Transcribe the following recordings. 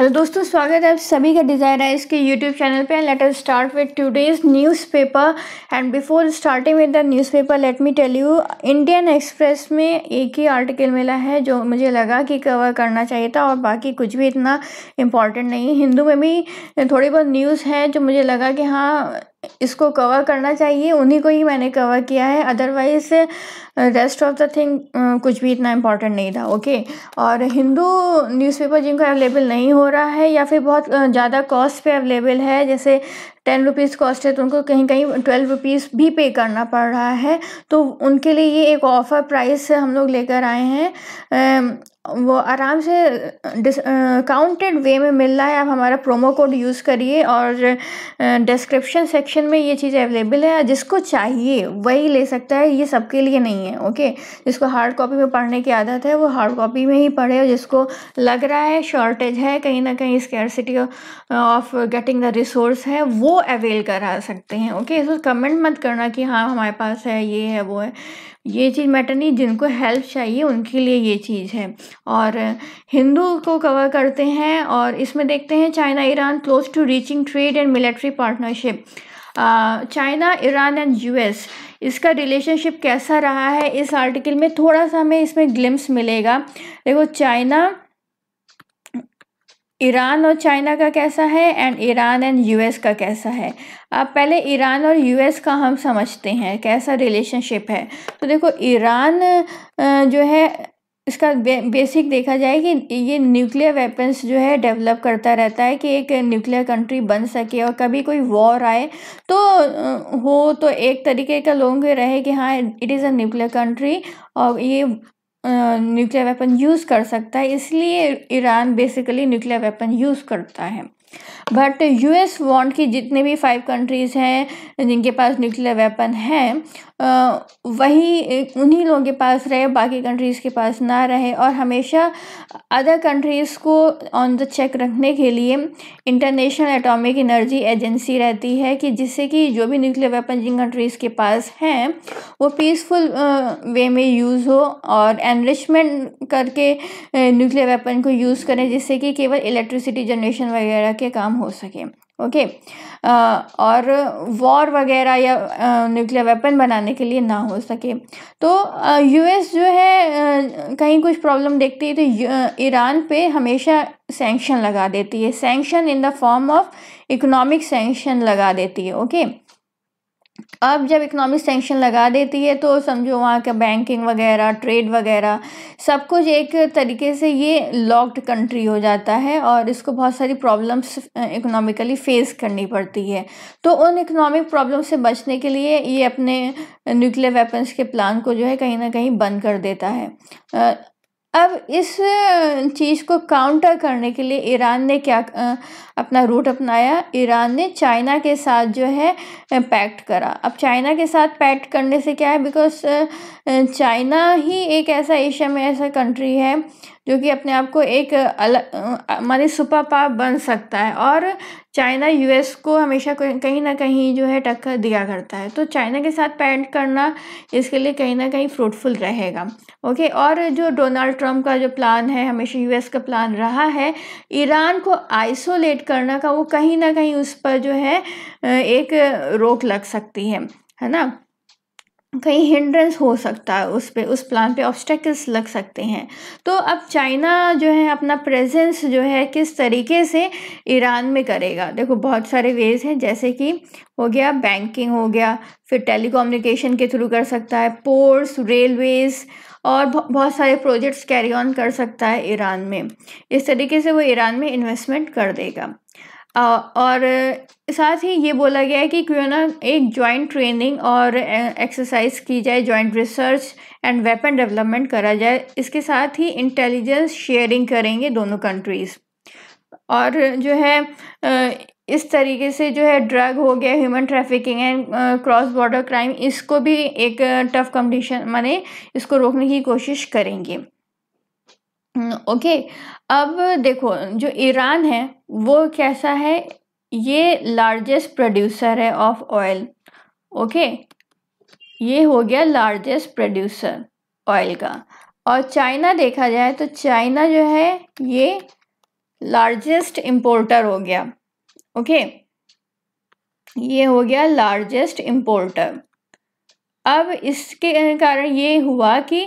Hello दोस्तों, स्वागत है आप सभी का डिज़ायर है इसके यूट्यूब चैनल पे। Let us start with today's newspaper. And before starting with the newspaper let me tell you, Indian Express में एक ही आर्टिकल मिला है जो मुझे लगा कि कवर करना चाहिए था, और बाकी कुछ भी इतना इम्पॉर्टेंट नहीं है। हिंदू में भी थोड़ी बहुत न्यूज़ है जो मुझे लगा कि हाँ इसको कवर करना चाहिए, उन्हीं को ही मैंने कवर किया है। Otherwise rest of the thing कुछ भी इतना इम्पॉर्टेंट नहीं था। ओके और हिंदू न्यूज़पेपर जिनको अवेलेबल नहीं हो रहा है या फिर बहुत ज़्यादा कॉस्ट पे अवेलेबल है, जैसे 10 रुपीज़ कॉस्ट है तो उनको कहीं कहीं 12 रुपीज़ भी पे करना पड़ रहा है, तो उनके लिए ये एक ऑफ़र प्राइस हम लोग लेकर आए हैं। वो आराम से काउंटेड वे में मिल रहा है। आप हमारा प्रोमो कोड यूज़ करिए और डिस्क्रिप्शन सेक्शन में ये चीज़ अवेलेबल है। जिसको चाहिए वही ले सकता है, ये सबके लिए नहीं है। ओके जिसको हार्ड कॉपी में पढ़ने की आदत है वो हार्ड कॉपी में ही पढ़े, और जिसको लग रहा है शॉर्टेज है, कहीं ना कहीं scarcity of getting the resource है, वो अवेल करा सकते हैं। ओके तो कमेंट मत करना कि हाँ हमारे पास है, ये है, वो है। ये चीज़ मैटर नहीं, जिनको हेल्प चाहिए उनके लिए ये चीज़ है। और हिंदू को कवर करते हैं और इसमें देखते हैं China Iran close to reaching trade and military partnership. China Iran and US, इसका रिलेशनशिप कैसा रहा है इस आर्टिकल में थोड़ा सा हमें इसमें ग्लिम्स मिलेगा। देखो चाइना, ईरान और चाइना का कैसा है एंड ईरान एंड यूएस का कैसा है। अब पहले ईरान और यूएस का हम समझते हैं कैसा रिलेशनशिप है। तो देखो ईरान जो है इसका बेसिक देखा जाए कि ये न्यूक्लियर वेपन्स जो है डेवलप करता रहता है कि एक न्यूक्लियर कंट्री बन सके, और कभी कोई वॉर आए तो हो तो एक तरीके का लोगों के रहे कि हाँ it is a nuclear country और ये न्यूक्लियर वेपन यूज़ कर सकता है, इसलिए Iran basically nuclear weapon use करता है। बट यूएस वांट कि जितने भी 5 कंट्रीज़ हैं जिनके पास न्यूक्लियर वेपन है वही उन्हीं लोगों के पास रहे, बाकी कंट्रीज़ के पास ना रहे। और हमेशा अदर कंट्रीज़ को ऑन द चेक रखने के लिए इंटरनेशनल एटॉमिक एनर्जी एजेंसी रहती है, कि जिससे कि जो भी न्यूक्लियर वेपन जिन कंट्रीज़ के पास हैं वो पीसफुल वे में यूज़ हो, और एनरिचमेंट करके न्यूक्लियर वेपन को यूज़ करें, जिससे कि केवल इलेक्ट्रिसिटी जनरेशन वगैरह के काम हो सके। ओके और वॉर वगैरह या न्यूक्लियर वेपन बनाने के लिए ना हो सके। तो यूएस जो है कहीं कुछ प्रॉब्लम देखती है तो ईरान पे हमेशा सैंक्शन लगा देती है, sanction in the form of economic sanction लगा देती है। ओके अब जब इकोनॉमिक सैंक्शन लगा देती है तो समझो वहाँ का बैंकिंग वगैरह, ट्रेड वगैरह सब कुछ एक तरीके से ये लॉक्ड कंट्री हो जाता है, और इसको बहुत सारी प्रॉब्लम्स इकोनॉमिकली फेस करनी पड़ती है। तो उन इकोनॉमिक प्रॉब्लम से बचने के लिए ये अपने न्यूक्लियर वेपन्स के प्लान को जो है कहीं ना कहीं बंद कर देता है। अब इस चीज़ को काउंटर करने के लिए ईरान ने क्या अपना रूट अपनाया। ईरान ने चाइना के साथ जो है पैक्ट करा। अब चाइना के साथ पैक्ट करने से क्या है, बिकॉज चाइना ही एक ऐसा एशिया में ऐसा कंट्री है जो कि अपने आप को एक अलग माने सुपर पावर बन सकता है, और चाइना यूएस को हमेशा कहीं ना कहीं जो है टक्कर दिया करता है। तो चाइना के साथ पैक्ट करना इसके लिए कहीं ना कहीं फ्रूटफुल रहेगा। ओके और जो डोनाल्ड ट्रम्प का जो प्लान है, हमेशा यूएस का प्लान रहा है ईरान को आइसोलेट करने का, वो कहीं ना कहीं उस पर जो है एक रोक लग सकती है ना, कहीं हिंड्रेंस हो सकता है उस पे, उस प्लान पे ऑब्स्टेकल्स लग सकते हैं। तो अब चाइना जो है अपना प्रेजेंस जो है किस तरीके से ईरान में करेगा। देखो बहुत सारे वेज हैं, जैसे कि हो गया बैंकिंग हो गया, फिर टेलीकम्युनिकेशन के थ्रू कर सकता है, पोर्ट्स, रेलवेज और बहुत सारे प्रोजेक्ट्स कैरी ऑन कर सकता है ईरान में। इस तरीके से वो ईरान में इन्वेस्टमेंट कर देगा। और साथ ही ये बोला गया है कि क्यों ना एक जॉइंट ट्रेनिंग और एक्सरसाइज की जाए, joint research and weapon development करा जाए। इसके साथ ही इंटेलिजेंस शेयरिंग करेंगे दोनों कंट्रीज़। और जो है इस तरीके से जो है ड्रग हो गया, human trafficking and cross border crime, इसको भी एक टफ कंडीशन माने इसको रोकने की कोशिश करेंगे। ओके अब देखो जो ईरान है वो कैसा है, ये लार्जेस्ट प्रोड्यूसर है ऑफ ऑयल। ओके ये हो गया लार्जेस्ट प्रोड्यूसर ऑयल का। और चाइना देखा जाए तो चाइना जो है ये लार्जेस्ट इम्पोर्टर हो गया। ओके, ये हो गया लार्जेस्ट इम्पोर्टर। अब इसके कारण ये हुआ कि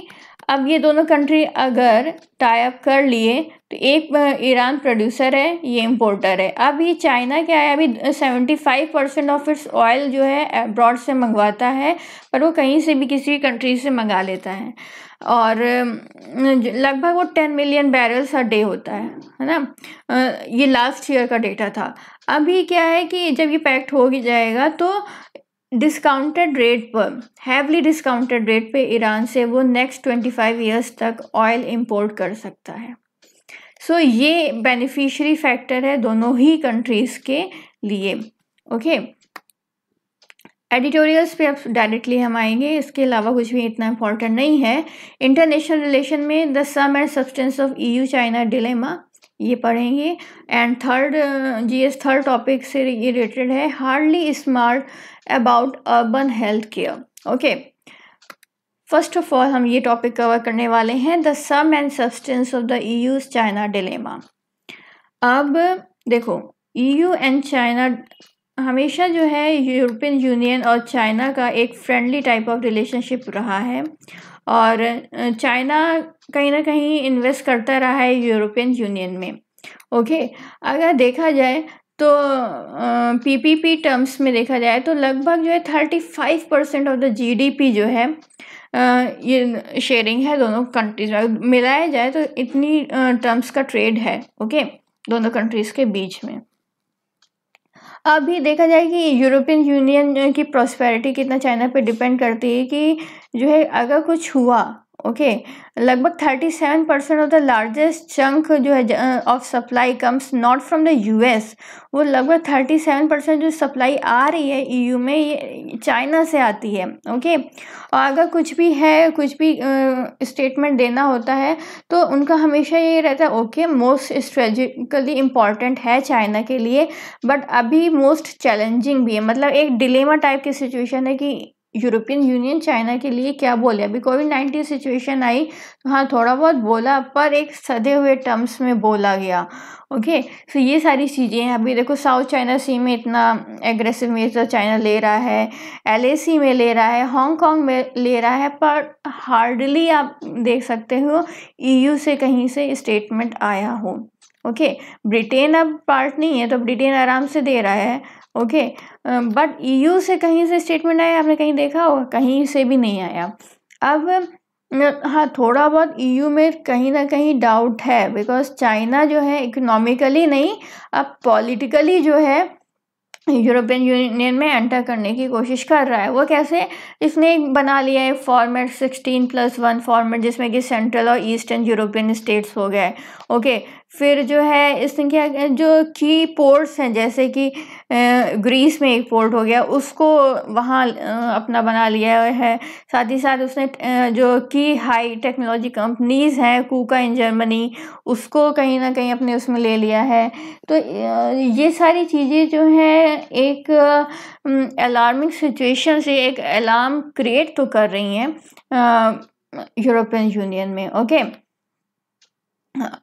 अब ये दोनों कंट्री अगर टाई अप कर लिए तो एक ईरान प्रोड्यूसर है, ये इम्पोर्टर है। अब ये चाइना क्या है, अभी 75% ऑफ इट्स ऑयल जो है अब्रॉड से मंगवाता है, पर वो कहीं से भी किसी कंट्री से मंगा लेता है, और लगभग वो 10 मिलियन बैरल्स अ डे होता है ना। ये लास्ट ईयर का डेटा था। अभी क्या है कि जब ये पैक्ट हो ही जाएगा तो डिस्काउंटेड रेट पर, हैवली डिस्काउंटेड रेट पे ईरान से वो नेक्स्ट 25 ईयर्स तक ऑयल इंपोर्ट कर सकता है। सो ये बेनिफिशियरी फैक्टर है दोनों ही कंट्रीज़ के लिए। ओके, एडिटोरियल्स पे अब डायरेक्टली हम आएंगे, इसके अलावा कुछ भी इतना इम्पोर्टेंट नहीं है। इंटरनेशनल रिलेशन में the sum and substance of EU China dilemma, ये पढ़ेंगे। And third GS third topic से ये रिलेटेड है, hardly smart about urban health care. Okay, first of all हम ये टॉपिक कवर करने वाले हैं, the sum and substance of the EU China dilemma. अब देखो, EU एंड चाइना हमेशा जो है यूरोपियन यूनियन और चाइना का एक फ्रेंडली टाइप ऑफ रिलेशनशिप रहा है, और चाइना कहीं ना कहीं इन्वेस्ट करता रहा है यूरोपियन यूनियन में। ओके, अगर देखा जाए तो PPP टर्म्स में देखा जाए तो लगभग जो है 35% ऑफ द GDP जो है ये शेयरिंग है दोनों कंट्रीज में। मिलाया जाए तो इतनी टर्म्स का ट्रेड है, ओके, दोनों कंट्रीज के बीच में। अभी देखा जाए कि यूरोपियन यूनियन की प्रॉस्पेरिटी कितना चाइना पे डिपेंड करती है कि जो है अगर कुछ हुआ, ओके, लगभग 37% ऑफ द लार्जेस्ट चंक जो है of supply comes not from the US। वो लगभग 37% जो सप्लाई आ रही है EU में ये चाइना से आती है। ओके, और अगर कुछ भी है, कुछ भी स्टेटमेंट देना होता है तो उनका हमेशा ये रहता है, ओके, मोस्ट स्ट्रेटेजिकली इम्पॉर्टेंट है चाइना के लिए, बट अभी मोस्ट चैलेंजिंग भी है। मतलब एक डिलेमा टाइप की सिचुएशन है कि यूरोपियन यूनियन चाइना के लिए क्या बोले। अभी कोविड-19 सिचुएशन आई तो हाँ थोड़ा बहुत बोला, पर एक सधे हुए टर्म्स में बोला गया। ओके, तो ये सारी चीज़ें हैं। अभी देखो साउथ चाइना सी में इतना एग्रेसिव मेजर चाइना ले रहा है, LAC में ले रहा है, हांगकांग में ले रहा है, पर हार्डली आप देख सकते हो EU से कहीं से स्टेटमेंट आया हो। ओके, ब्रिटेन अब पार्ट नहीं है तो ब्रिटेन आराम से दे रहा है। ओके, बट EU से कहीं से स्टेटमेंट आया, आपने कहीं देखा होगा? कहीं से भी नहीं आया। अब हाँ थोड़ा बहुत EU में कहीं ना कहीं डाउट है, बिकॉज चाइना जो है इकोनॉमिकली नहीं, अब पॉलिटिकली जो है यूरोपियन यूनियन में एंटर करने की कोशिश कर रहा है। वो कैसे? इसने एक बना लिया है फॉर्मेट 16+1 फॉर्मेट, जिसमें कि सेंट्रल और ईस्टर्न यूरोपियन स्टेट्स हो गए। ओके, फिर जो है इसने क्या, जो की पोर्ट्स हैं जैसे कि ग्रीस में एक पोर्ट हो गया, उसको वहाँ अपना बना लिया है। साथ ही साथ उसने जो की हाई टेक्नोलॉजी कंपनीज हैं, कूका इन जर्मनी, उसको कहीं ना कहीं अपने उसमें ले लिया है। तो ये सारी चीज़ें जो हैं एक अलार्मिंग सिचुएशन से एक अलार्म क्रिएट तो कर रही हैं यूरोपियन यूनियन में। ओके,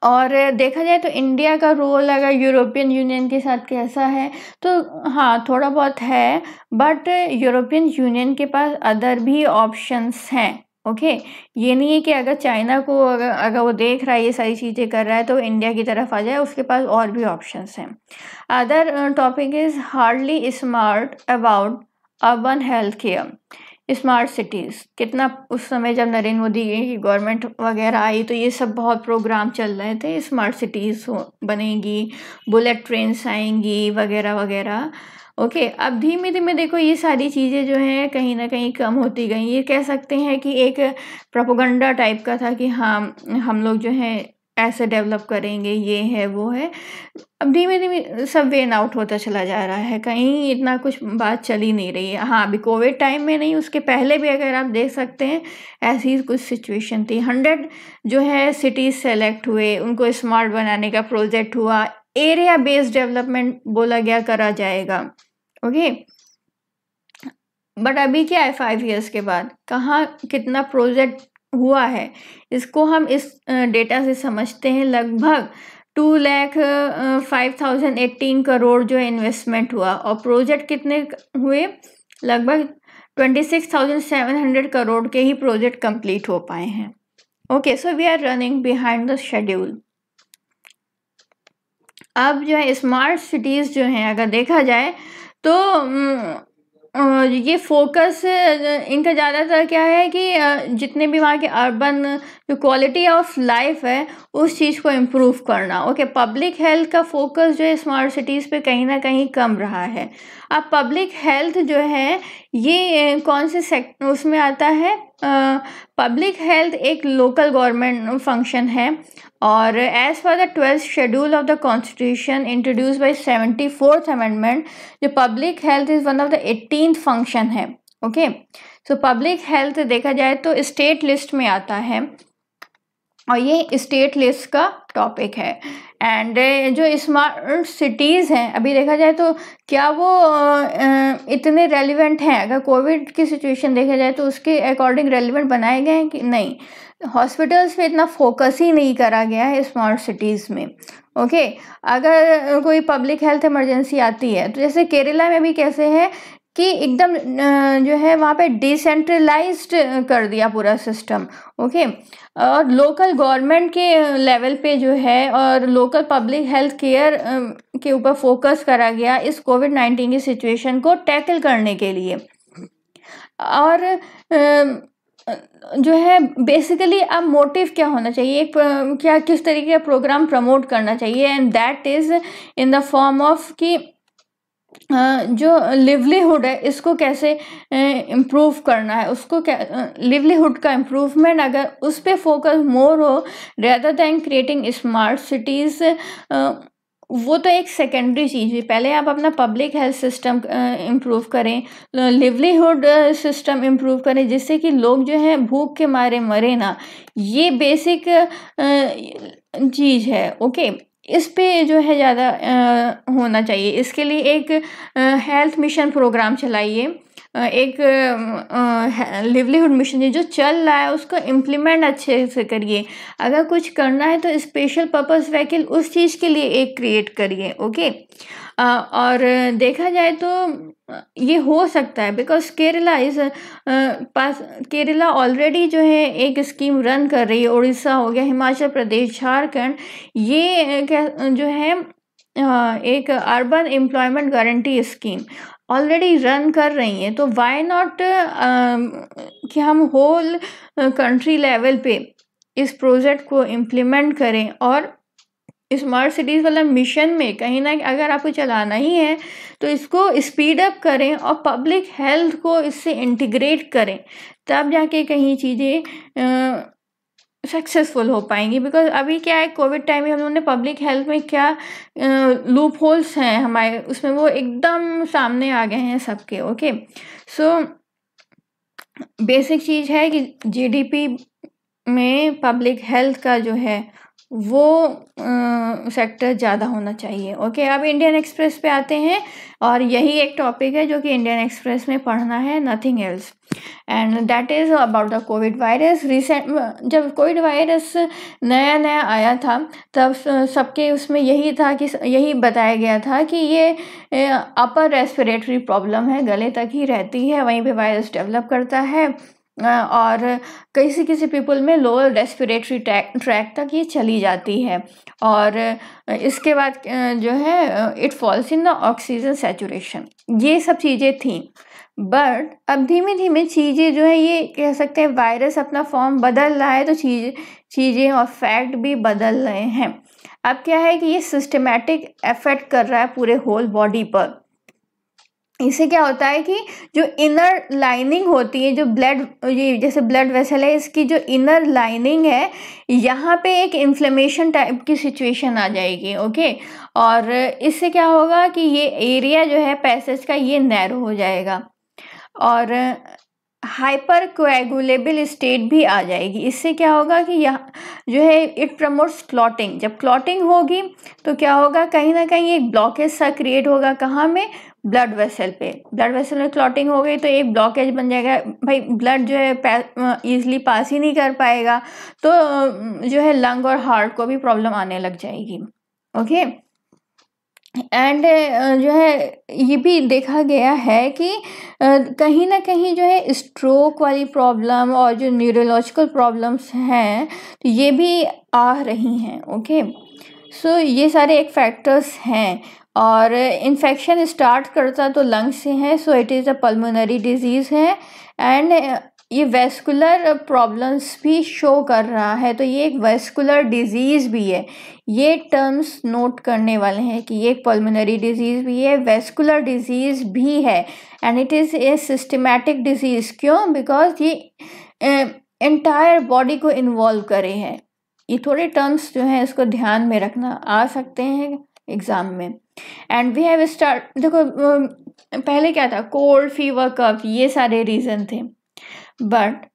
और देखा जाए तो इंडिया का रोल अगर यूरोपियन यूनियन के साथ कैसा है, तो हाँ थोड़ा बहुत है, बट यूरोपियन यूनियन के पास अदर भी ऑप्शंस हैं। ओके, ये नहीं है कि अगर चाइना को अगर वो देख रहा है ये सारी चीज़ें कर रहा है तो इंडिया की तरफ आ जाए, उसके पास और भी ऑप्शंस हैं। Other topic is hardly smart about urban health care, smart cities. कितना उस समय जब नरेंद्र मोदी की गवर्नमेंट वगैरह आई तो ये सब बहुत प्रोग्राम चल रहे थे, स्मार्ट सिटीज़ बनेंगी, बुलेट ट्रेन्स आएंगी वगैरह वगैरह। ओके, अब धीमे धीमे देखो ये सारी चीज़ें जो हैं कहीं ना कहीं कम होती गई। ये कह सकते हैं कि एक प्रोपेगेंडा टाइप का था कि हाँ हम लोग जो हैं ऐसे डेवलप करेंगे, ये है वो है। अब धीमे धीमे सब वेन आउट होता चला जा रहा है, कहीं इतना कुछ बात चल ही नहीं रही है। हाँ अभी कोविड टाइम में नहीं, उसके पहले भी अगर आप देख सकते हैं ऐसी कुछ सिचुएशन थी। 100 जो है सिटीज़ सेलेक्ट हुए, उनको स्मार्ट बनाने का प्रोजेक्ट हुआ, एरिया बेस्ड डेवलपमेंट बोला गया करा जाएगा। ओके, बट अभी क्या है 5 ईयर्स के बाद कहाँ कितना प्रोजेक्ट हुआ है, इसको हम इस डेटा से समझते हैं। लगभग 2,05,018 करोड़ जो है इन्वेस्टमेंट हुआ, और प्रोजेक्ट कितने हुए, लगभग 26,700 करोड़ के ही प्रोजेक्ट कंप्लीट हो पाए हैं। Okay, so we are running behind the schedule. अब जो है स्मार्ट सिटीज़ जो हैं अगर देखा जाए तो ये फोकस इनका ज़्यादातर क्या है कि जितने भी वहाँ के अर्बन जो क्वालिटी ऑफ लाइफ है उस चीज़ को इम्प्रूव करना। ओके, पब्लिक हेल्थ का फोकस जो है स्मार्ट सिटीज़ पे कहीं ना कहीं कम रहा है। अब पब्लिक हेल्थ जो है ये कौन से उसमें आता है, पब्लिक हेल्थ एक लोकल गवर्नमेंट फंक्शन है, और as per the 12th schedule of the constitution introduced by 74th amendment, जो public health is one of the 18th function है। ओके, सो पब्लिक हेल्थ देखा जाए तो स्टेट लिस्ट में आता है, और ये स्टेट लिस्ट का टॉपिक है। एंड जो स्मार्ट सिटीज़ हैं अभी देखा जाए तो क्या वो इतने रेलिवेंट हैं, अगर कोविड की सिचुएशन देखा जाए तो उसके अकॉर्डिंग रेलिवेंट बनाए गए हैं कि नहीं। हॉस्पिटल्स पे इतना फोकस ही नहीं करा गया है स्मार्ट सिटीज़ में। ओके, अगर कोई पब्लिक हेल्थ इमरजेंसी आती है तो जैसे केरला में भी कैसे है कि एकदम जो है वहाँ पे डिसेंट्रलाइज्ड कर दिया पूरा सिस्टम। ओके, और लोकल गवर्नमेंट के लेवल पे जो है और लोकल पब्लिक हेल्थ केयर के ऊपर फोकस करा गया इस कोविड-19 की सिचुएशन को टैकल करने के लिए। और जो है बेसिकली अब मोटिव क्या होना चाहिए, क्या किस तरीके का प्रोग्राम प्रमोट करना चाहिए, and that is in the form of कि जो लिवलीहुड है इसको कैसे इम्प्रूव करना है, उसको क्या लिवलीहुड का इम्प्रूवमेंट अगर उस पर फोकस मोर हो rather than creating smart cities, वो तो एक सेकेंडरी चीज़ है। पहले आप अपना पब्लिक हेल्थ सिस्टम इम्प्रूव करें, लिवलीहुड सिस्टम इम्प्रूव करें, जिससे कि लोग जो हैं भूख के मारे मरे ना। ये बेसिक चीज़ है। ओके, इस पे जो है ज़्यादा होना चाहिए। इसके लिए एक हेल्थ मिशन प्रोग्राम चलाइए, एक लिवलीहुड मिशन जो चल रहा है उसको इम्प्लीमेंट अच्छे से करिए। अगर कुछ करना है तो स्पेशल पर्पस व्हीकल उस चीज़ के लिए एक क्रिएट करिए। ओके, और देखा जाए तो ये हो सकता है बिकॉज केरला ऑलरेडी जो है एक स्कीम रन कर रही है। उड़ीसा हो गया, हिमाचल प्रदेश, झारखंड, ये क्या जो है एक urban employment guarantee scheme already run कर रही हैं। तो व्हाई नॉट कि हम होल कंट्री लेवल पे इस प्रोजेक्ट को इम्प्लीमेंट करें, और स्मार्ट सिटीज़ वाला मिशन में कहीं ना अगर आपको चलाना ही है तो इसको स्पीड अप करें और पब्लिक हेल्थ को इससे इंटीग्रेट करें, तब जाके कहीं चीज़ें सक्सेसफुल हो पाएंगी। बिकॉज अभी क्या है, कोविड टाइम में हम लोगों ने पब्लिक हेल्थ में क्या लूप होल्स हैं हमारे उसमें, वो एकदम सामने आ गए हैं सबके। ओके, सो बेसिक चीज़ है कि जीडीपी में पब्लिक हेल्थ का जो है वो सेक्टर ज़्यादा होना चाहिए। ओके, अब इंडियन एक्सप्रेस पे आते हैं, और यही एक टॉपिक है जो कि इंडियन एक्सप्रेस में पढ़ना है, nothing else, and that is about the Covid virus. जब कोविड वायरस नया नया आया था तब सबके उसमें यही था कि यही बताया गया था कि ये अपर रेस्पिरेटरी प्रॉब्लम है, गले तक ही रहती है, वहीं पे वायरस डेवलप करता है, और किसी पीपल में लोअर रेस्पिरेटरी ट्रैक तक ये चली जाती है, और इसके बाद जो है it falls in the oxygen saturation. ये सब चीज़ें थी, बट अब धीमे धीमे चीज़ें जो है ये कह सकते हैं वायरस अपना फॉर्म बदल रहा है, तो चीज़ें और फैक्ट भी बदल रहे हैं। अब क्या है कि ये सिस्टमेटिक इफेक्ट कर रहा है पूरे होल बॉडी पर। इससे क्या होता है कि जो इनर लाइनिंग होती है, जो ब्लड, ये जैसे ब्लड वेसल है, इसकी जो इनर लाइनिंग है यहाँ पे एक इन्फ्लेमेशन टाइप की सिचुएशन आ जाएगी। ओके, और इससे क्या होगा कि ये एरिया जो है पैसेज का ये नैरो हो जाएगा, और हाइपर कोएगुलेबल स्टेट भी आ जाएगी। इससे क्या होगा कि यहाँ जो है इट प्रमोट्स क्लॉटिंग। जब क्लॉटिंग होगी तो क्या होगा, कहीं ना कहीं एक ब्लॉकेज सा क्रिएट होगा, कहाँ में, ब्लड वेसल पे। ब्लड वेसल में क्लॉटिंग हो गई तो एक ब्लॉकेज बन जाएगा, भाई ब्लड जो है ईजिली पास ही नहीं कर पाएगा, तो जो है लंग और हार्ट को भी प्रॉब्लम आने लग जाएगी। ओके। एंड जो है ये भी देखा गया है कि कहीं ना कहीं जो है स्ट्रोक वाली प्रॉब्लम और जो न्यूरोलॉजिकल प्रॉब्लम्स हैं तो ये भी आ रही हैं। ओके, सो ये सारे एक फैक्टर्स हैं। और इन्फेक्शन स्टार्ट करता तो लंग्स से है, so it is a pulmonary disease है। एंड ये वेस्कुलर प्रॉब्लम्स भी शो कर रहा है, तो ये एक वेस्कुलर डिजीज़ भी है। ये टर्म्स नोट करने वाले हैं कि ये एक पल्मोनरी डिजीज़ भी है, वेस्कुलर डिजीज़ भी है, and it is a systematic disease. क्यों? बिकॉज ये एंटायर बॉडी को इन्वॉल्व करे हैं। ये थोड़े टर्म्स जो हैं इसको ध्यान में रखना आ सकते हैं एग्ज़ाम में। एंड वी हैव स्टार्ट, देखो पहले क्या था, कोल्ड, फीवर, कफ, ये सारे रीज़न थे। बट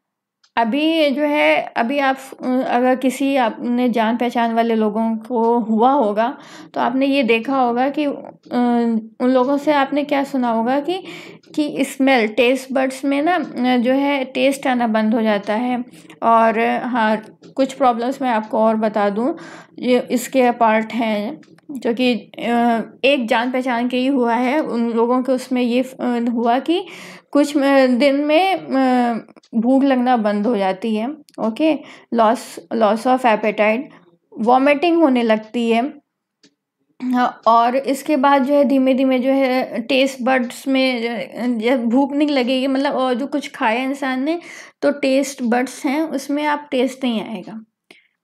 अभी जो है, अभी आप अगर किसी आपने जान पहचान वाले लोगों को हुआ होगा तो आपने ये देखा होगा कि उन लोगों से आपने क्या सुना होगा कि स्मेल, टेस्ट बड्स में ना जो है टेस्ट आना बंद हो जाता है। और हाँ, कुछ प्रॉब्लम्स मैं आपको और बता दूं, ये इसके पार्ट हैं जो कि एक जान पहचान के ही हुआ है। उन लोगों के उसमें ये हुआ कि कुछ दिन में भूख लगना बंद हो जाती है। Okay, loss of appetite, vomiting होने लगती है। हाँ, और इसके बाद जो है धीमे धीमे जो है टेस्ट बड्स में जब भूख नहीं लगेगी, मतलब और जो कुछ खाया इंसान ने तो टेस्ट बड्स हैं उसमें आप टेस्ट नहीं आएगा,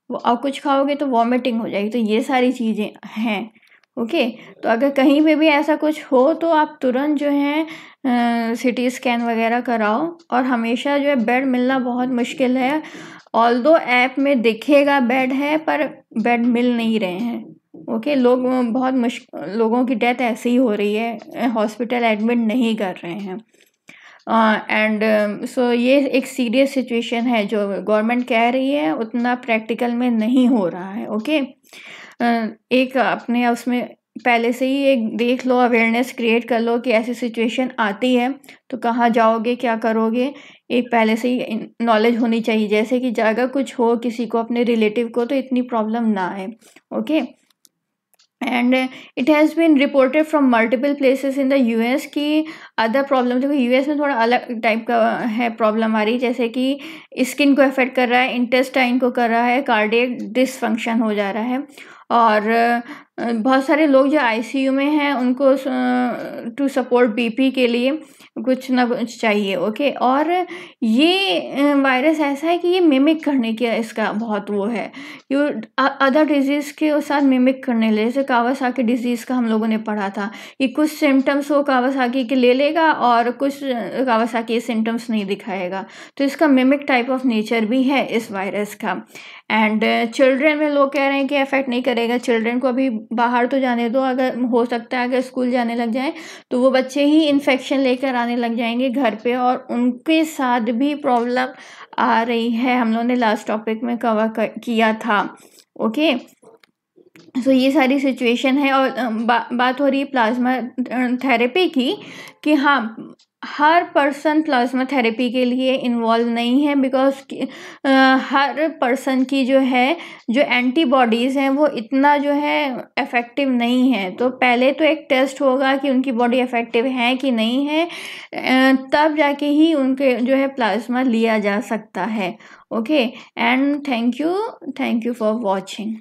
वो और कुछ खाओगे तो वॉमिटिंग हो जाएगी। तो ये सारी चीज़ें हैं। ओके, तो अगर कहीं पे भी ऐसा कुछ हो तो आप तुरंत जो है सिटी स्कैन वगैरह कराओ। और हमेशा जो है बेड मिलना बहुत मुश्किल है। ऑल्दो ऐप में दिखेगा बेड है, पर बेड मिल नहीं रहे हैं। ओके, बहुत मुश्किल, लोगों की डेथ ऐसे ही हो रही है, हॉस्पिटल एडमिट नहीं कर रहे हैं। एंड सो ये एक सीरियस सिचुएशन है, जो गवर्नमेंट कह रही है उतना प्रैक्टिकल में नहीं हो रहा है। ओके, एक अपने उसमें पहले से ही एक देख लो, अवेयरनेस क्रिएट कर लो कि ऐसी सिचुएशन आती है तो कहाँ जाओगे, क्या करोगे, एक पहले से ही नॉलेज होनी चाहिए। जैसे कि अगर कुछ हो किसी को, अपने रिलेटिव को, तो इतनी प्रॉब्लम ना आए। Okay, and it has been reported from multiple places in the US की अदर प्रॉब्लम, देखो यूएस में थोड़ा अलग टाइप का है प्रॉब्लम आ रही, जैसे कि स्किन को अफेक्ट कर रहा है, इंटेस्टाइन को कर रहा है, कार्डियक डिसफंक्शन हो जा रहा है। और बहुत सारे लोग जो आईसीयू में हैं उनको टू सपोर्ट बीपी के लिए कुछ ना कुछ चाहिए। ओके, और ये वायरस ऐसा है कि ये मिमिक करने की इसका बहुत वो है, ये अदर डिजीज़ के साथ मिमिक करने ले, जैसे कावासाकी डिजीज़ का हम लोगों ने पढ़ा था कि कुछ सिम्टम्स वो कावासाकी के ले लेगा और कुछ कावासाकी सिम्टम्स नहीं दिखाएगा। तो इसका मिमिक टाइप ऑफ नेचर भी है इस वायरस का। एंड चिल्ड्रन में लोग कह रहे हैं कि अफेक्ट नहीं करेगा। चिल्ड्रन को अभी बाहर तो जाने दो, अगर हो सकता है अगर स्कूल जाने लग जाए तो वो बच्चे ही इन्फेक्शन लेकर आने लग जाएंगे घर पे, और उनके साथ भी प्रॉब्लम आ रही है। हम लोगों ने लास्ट टॉपिक में कवर किया था। ओके, सो ये सारी सिचुएशन है। और बात हो रही है प्लाज्मा थेरेपी की, कि हाँ हर पर्सन प्लाज्मा थेरेपी के लिए इन्वॉल्व नहीं है, बिकॉज हर पर्सन की जो है जो एंटीबॉडीज़ हैं वो इतना जो है इफ़ेक्टिव नहीं है। तो पहले तो एक टेस्ट होगा कि उनकी बॉडी इफ़ेक्टिव है कि नहीं है, तब जाके ही उनके जो है प्लाज्मा लिया जा सकता है। Okay, and thank you for watching.